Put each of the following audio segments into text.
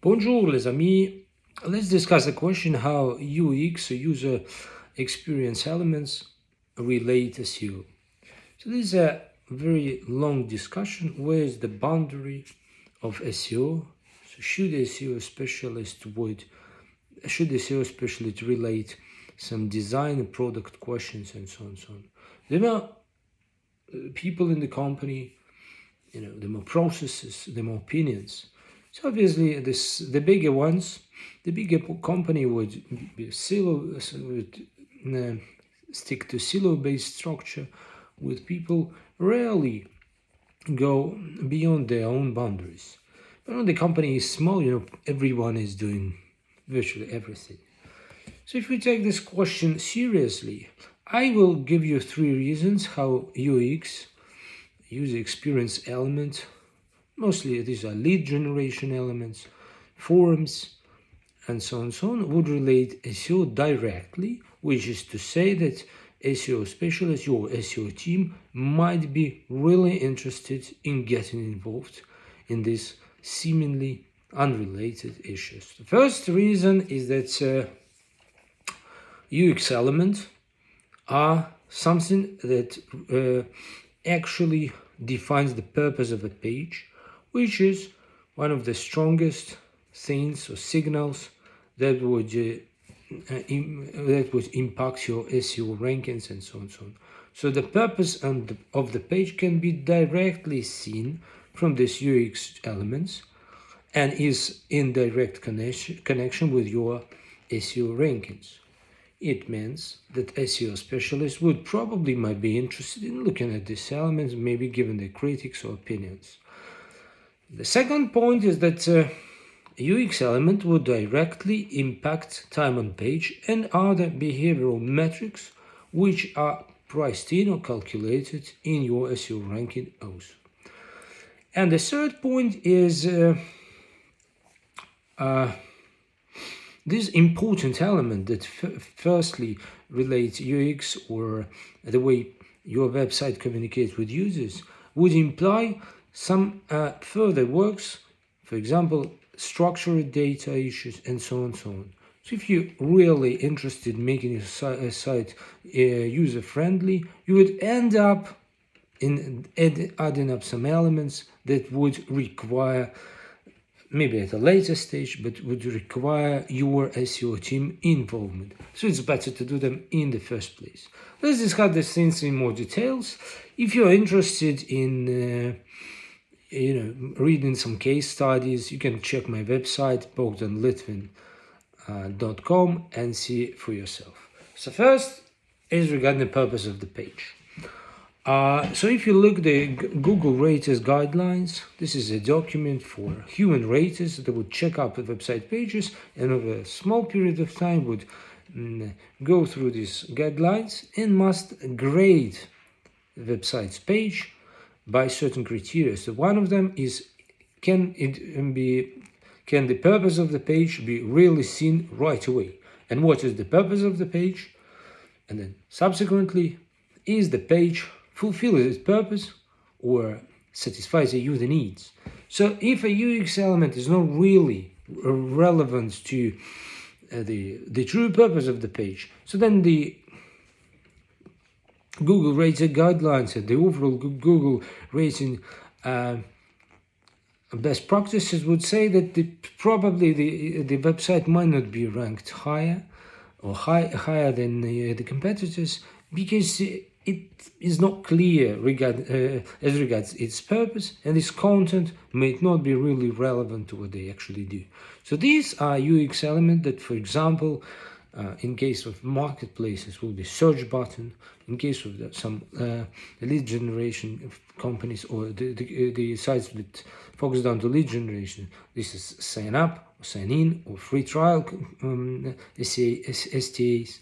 Bonjour les amis, let's discuss the question how UX, or user experience elements, relate to SEO. So this is a very long discussion. Where is the boundary of SEO? So should the SEO specialist relate some design and product questions and so on and so on? There are people in the company, there are more processes, there are more opinions. So obviously, the bigger ones, the bigger company would be stick to silo-based structure, with people rarely go beyond their own boundaries. But when the company is small, everyone is doing virtually everything. So if we take this question seriously, I will give you 3 reasons how UX, user experience element, mostly these are lead generation elements, forums, and so on, would relate SEO directly, which is to say that SEO specialist, your SEO team, might be really interested in getting involved in these seemingly unrelated issues. The first reason is that UX elements are something that actually defines the purpose of a page, which is one of the strongest things or signals that would impact your SEO rankings and so on and so on. So the purpose of the page can be directly seen from these UX elements and is in direct connection with your SEO rankings. It means that SEO specialists might be interested in looking at these elements, maybe given their critics or opinions. The second point is that UX element would directly impact time on page and other behavioral metrics which are priced in or calculated in your SEO ranking also. And the third point is this important element that firstly relates UX, or the way your website communicates with users, would imply some further works, for example, structured data issues, and so on and so on. So if you're really interested in making a site user-friendly, you would end up adding up some elements that would require, maybe at a later stage, but would require your SEO team involvement. So it's better to do them in the first place. Let's discuss these things in more details. If you're interested in reading some case studies, you can check my website, bogdanlitvin.com, and see for yourself. So first is regarding the purpose of the page. So if you look the Google Raters guidelines, this is a document for human raters that would check out the website pages and over a small period of time would go through these guidelines and must grade the website's page by certain criteria. So one of them is, can the purpose of the page be really seen right away? And what is the purpose of the page? And then subsequently, is the page fulfills its purpose or satisfies the user needs? So if a UX element is not really relevant to the true purpose of the page, so then the Google rating guidelines and the overall Google rating best practices would say that probably the website might not be ranked higher or higher than the competitors, because it is not clear as regards its purpose, and its content may not be really relevant to what they actually do. So these are UX elements that, for example, in case of marketplaces, will be search button. In case of some lead generation companies or the sites that focus on the lead generation, this is sign up, or sign in, or free trial STAs,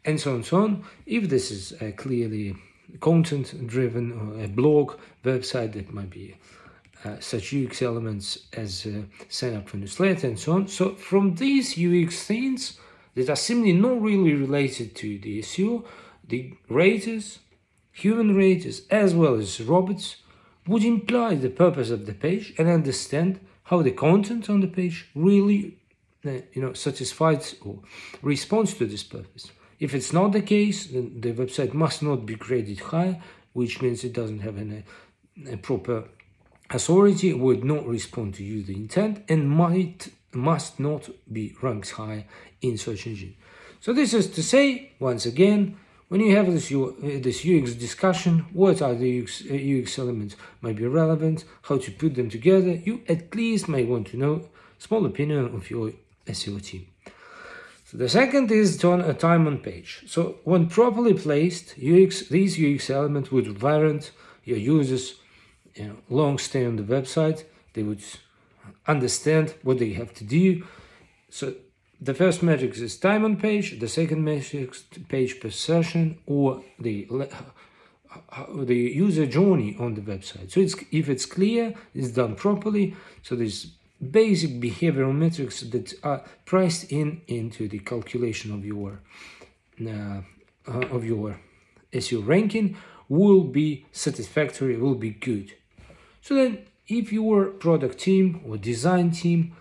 and so on. If this is clearly content-driven or a blog website, that might be such UX elements as sign up for newsletter and so on. So from these UX things that are seemingly not really related to the SEO, the raters, human raters, as well as robots, would imply the purpose of the page and understand how the content on the page really satisfies or responds to this purpose. If it's not the case, then the website must not be graded high, which means it doesn't have any proper authority, would not respond to user intent, and must not be ranked high in search engine. So this is to say, once again, when you have this UX discussion, what are the UX elements might be relevant, how to put them together, you at least may want to know small opinion of your SEO team. So the second is time on page. So when properly placed, these UX elements would warrant your users long stay on the website. They would understand what they have to do. So the first metric is time on page, the second metric is page per session, or the user journey on the website. So if it's clear, it's done properly. So there's basic behavioral metrics that are priced into the calculation of your SEO ranking will be satisfactory, will be good. So then, if your product team or design team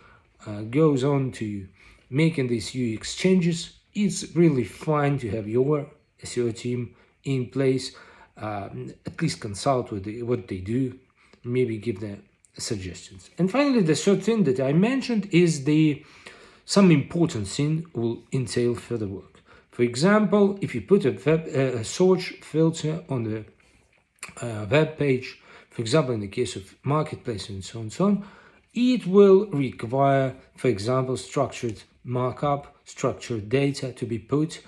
goes on to making these UX changes, it's really fine to have your SEO team in place, at least consult with what they do, maybe give them suggestions. And finally, the third thing that I mentioned is some important thing will entail further work. For example, if you put a search filter on the web page, for example, in the case of marketplace and so on, it will require, for example, structured markup, structured data to be put.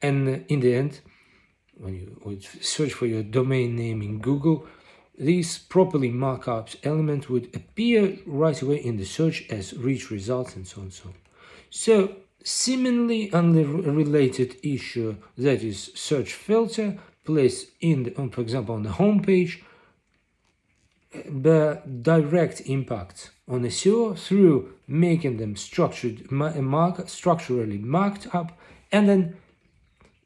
And in the end, when you would search for your domain name in Google, these properly markup element would appear right away in the search as rich results and so on. So seemingly unrelated issue, that is search filter placed for example, on the home page, the direct impact on SEO through making them structurally marked up, and then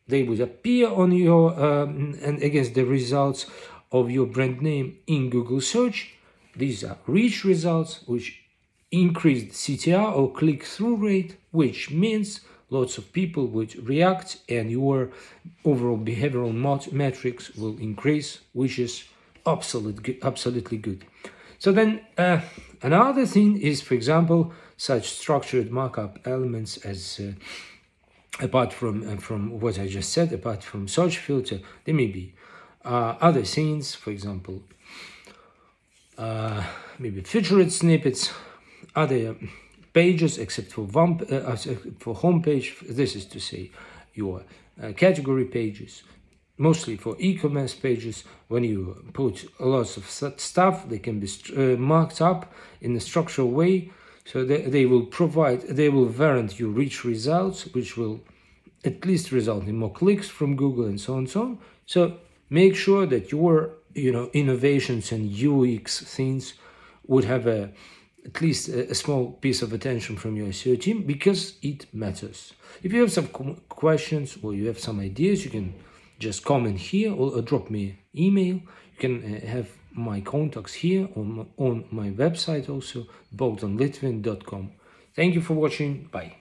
they would appear on your and against the results of your brand name in Google search. These are rich results which increase CTR or click-through rate, which means lots of people would react and your overall behavioral metrics will increase, which is absolutely good. So then another thing is, for example, such structured markup elements as apart from what I just said, apart from search filter, there may be other things, for example, maybe featured snippets, other pages except for home page. This is to say your category pages, mostly for e-commerce pages. When you put lots of stuff, they can be marked up in a structural way, so they will warrant you rich results, which will at least result in more clicks from Google and so on. So make sure that your innovations and UX things would have at least a small piece of attention from your SEO team, because it matters. If you have some questions or you have some ideas, you can just comment here or drop me an email. You can have my contacts here on my website also, bogdanlitvin.com. Thank you for watching. Bye.